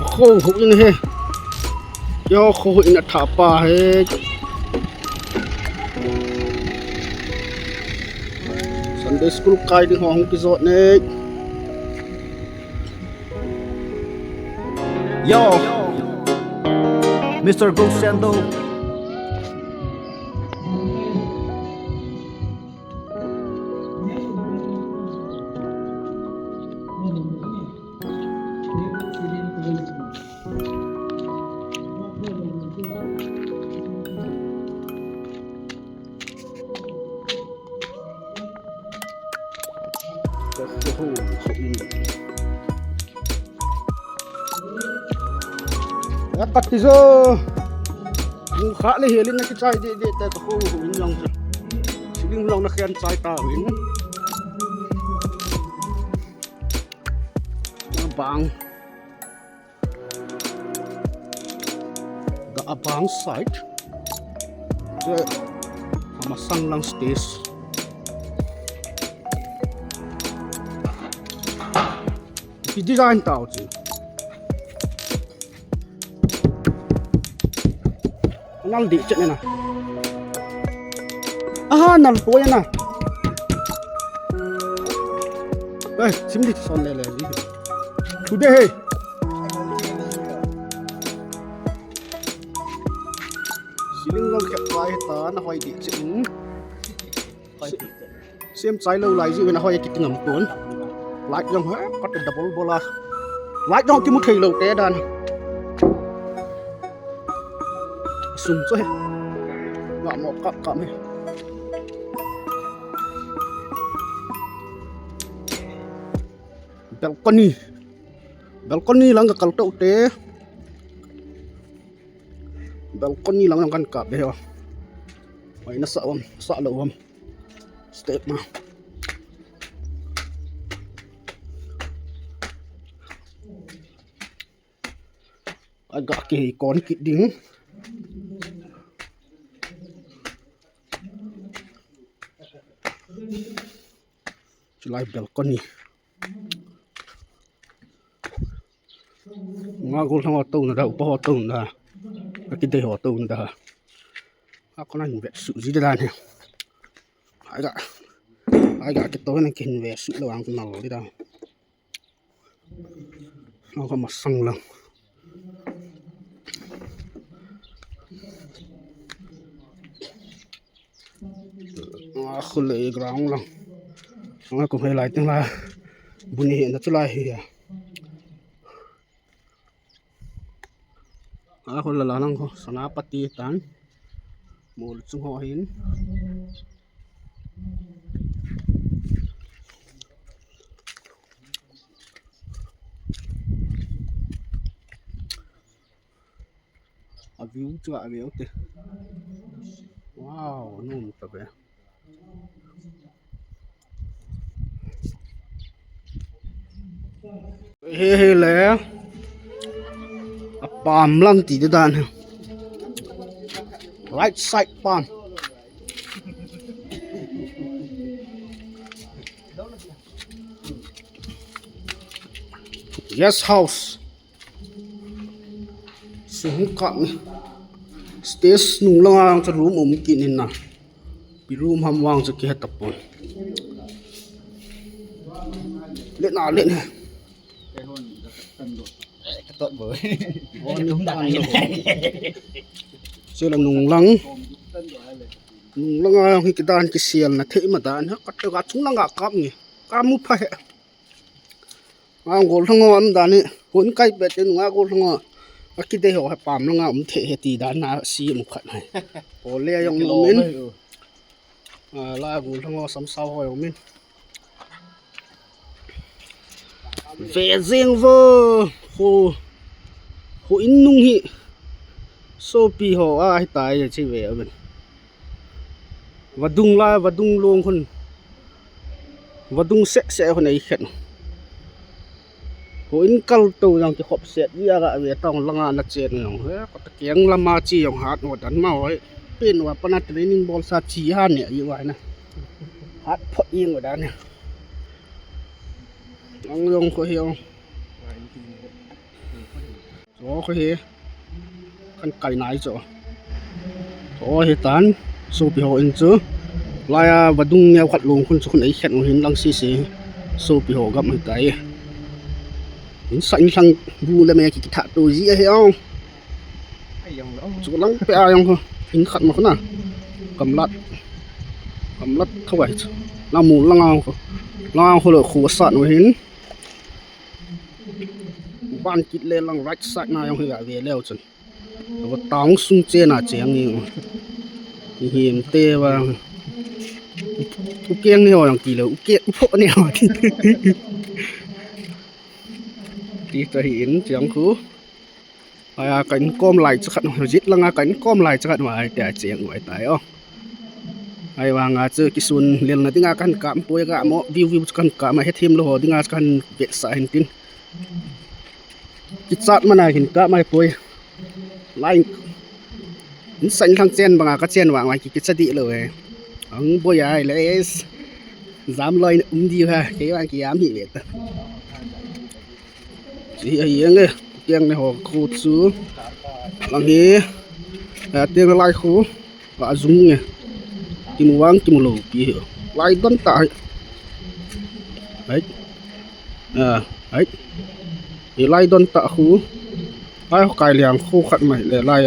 khô hụt như thế do khô hụt là thả bà hết Sunday school cài đi hoàng cái giọt này Yo, Mr. Gosendo. tắt đi rồi khá là hiểu lên cái chai để ta khô hụt lòng chỉ linh lòng nó khen chai ta hụt bang the abang side the hamasang lang stage cái design tao chứ nang di cek na nal po yan na simdi son le today siling long kep kai ta na hoi di cek xem trái lâu lại gì na hoi kit ngam pun like jong ha có double bola like jong ki mu thei lâu te dan sum cho ngọ một cặp cặp này balcony lang ka kalto te balcony lang kan kap de ay nasa sa lawam step na agak ke kon kit ding July balcony nga gol thang auto na da upa auto na akide auto na da ako na invest su ji da ne aga ke to na kin invest su lo ang nal di da ako masang lang khul le ground lang nga ko hay light la buni na chulai hi ako la lang ko sanapati tan mul chung ho hin a view chu a view te wow num ta be he le palm lang ti dan right side palm yes house suhuka stage nung lang sa room kinin na pi room hamwang sa ki hatapon let na let na Tốt với. Sẽ là nung lăng khi cái đàn cái xiên là thế mà đàn hết cắt gạt chúng lăng gạt cắm nhỉ cắm mút phải ngồi thằng ngọn đàn này cuốn cây bẹt trên ngõ ngồi thằng ngọn cái đây họ pàm nó ngậm thể hệ tỷ đàn nào xì một khẩn này hồ lê dòng mình là ngồi thằng ngọn sắm sau hồi mình về riêng vơ hồ in nung hi so pi ho ai tai chi ve ben vadung la vadung long khon vadung se khon ai khet hồ in kal to yang ki khop set ya ga ve tong langa na chen ngong he ko ta keng lama chi yong hat no dan ma oi pin wa pana training ball sa chi han ne yi wa na hat pho ing wa dan ne ang yong ko hiong chỗ cái gì căn cày nái chỗ chỗ hiện tán số bị họ in chứ lại vật dung nhau khát luôn con số con ấy khét một hình lăng xì xì số bị họ gặp một cái những sẵn sang vu là mẹ chỉ thả đồ gì hay không chỗ lăng pe không thôi hình khát mà con nào cầm lát thôi vậy lăng mù lăng ao hồi là khổ sạn một hình ban kít lên lăng right side này không phải về leo chân và táng sung trên là chém nhiều hiểm tê và kiêng nhiều là kỳ là kiêng phô nhiều thì ta hiện chém khứ cánh com lại chắc hẳn giết lăng cánh com lại chắc hẳn mà để chém ngoài tay không ai vàng chơi cái xuân liền là tiếng Anh cảm bôi gạ mỏ view kan cảm mà hết thêm luôn tiếng Anh kan việt sai hình tin cái sát mà này hình cả mai bôi lại xanh thằng chen bằng cái chen vàng ngoài cái sát đi rồi ông bôi ai lấy dám lời đi ha cái bạn cái ám gì vậy chỉ ấy nghe tiếng này họ khô xứ làm gì tiếng lại khô và dùng nghe kim vàng kim lục gì hiểu lại đón tại đấy đấy thì lại đón tại khô ai cài liang khô khát mày để lại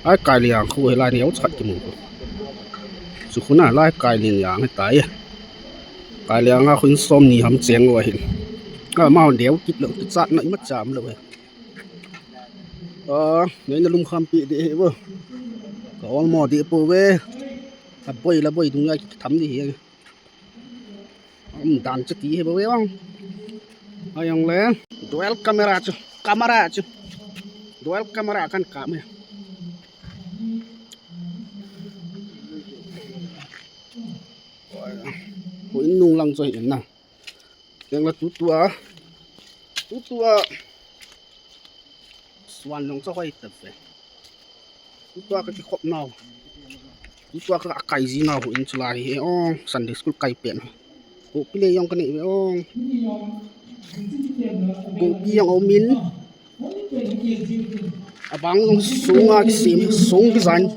ai cài liang khô lại néo chặt kim lục số khốn nào lại cài liang hay tại cài liang khốn xôm nhì hầm chén rồi mau đéo kít lượng kít sát nó mất chạm rồi nên là lung kham bị để vơ có mò để bò về bơi là bơi đúng là thắm gì vậy đàn chất tí hay bơi không ai ông lấy dual camera chứ dual camera kan cảm này mỗi nung lăng rồi hiện nào yang là tú tua swan long cho quay tập về tú tua cái khop nào tú tua cái cây gì nào in chula hi Sunday school cây pen cô pile yang cái này cô pi yang omin abang sunga sim sung cái danh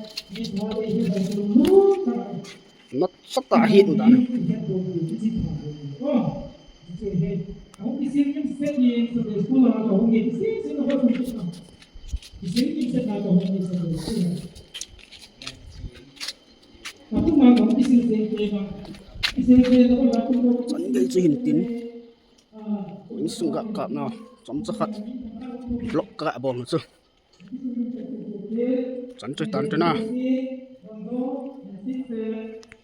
nó sắp ta hit rồi Chẳng gây cho hình tín Quýnh xung gạ cạp nào Chóng chắc hẳn Lọc gạ bóng chứ Chẳng chơi tán cho nào